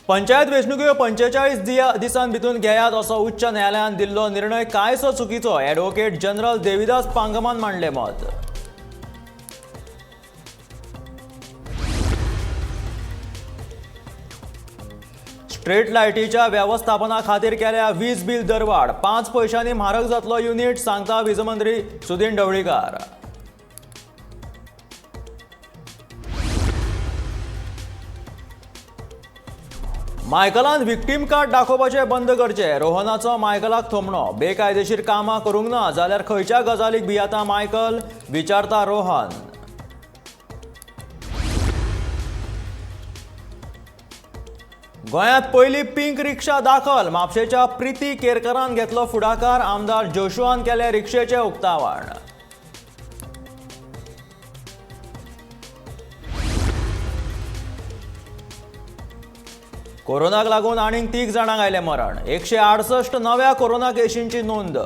पंचायत वेंचणुको 45 दिसां भितर घेयात असो उच्च न्यायालयान दिल्लो निर्णय कांयसो चुकीचो ॲडव्होकेट जनरल देविदास पांगमान मांडले मत। स्ट्रीट लायटीच्या व्यवस्थापना खातीर केल्या वीज बिल दरवाड 5 पैशांनी म्हारग जातलो युनिट सांगता वीज मंत्री सुदीन ढवळीकार। मायकलान विक्टीम कार्ड दाखोवपाचे बंद करचे रोहनाचो मायकलाक थोमणो बेकायदेशीर कामां करूंक ना जाल्यार खंयच्या गजालीक भियेता मायकल विचारता रोहन। गोंयांत पयली पिंक रिक्षा दाखल म्हापशेच्या प्रिती केरकरान घेतलो फुडाकार आमदार जोशुआन केले रिक्षेचे उक्तावण। कोरोनाक लागून आनीक 3 जाणांक आयले मरण 168 नव्या कोरोना केशींची नोंद।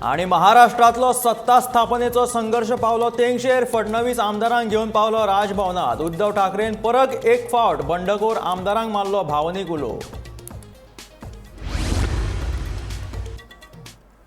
आणि महाराष्ट्रातलो सत्ता स्थापनेचो संघर्ष पावलो तेंगशेर फडणवीस आमदारांक घेवन पावलो राजभवनात उद्धव ठाकरेन परत एक फावट बंडखोर आमदारांक मारलो भावनीक उलो।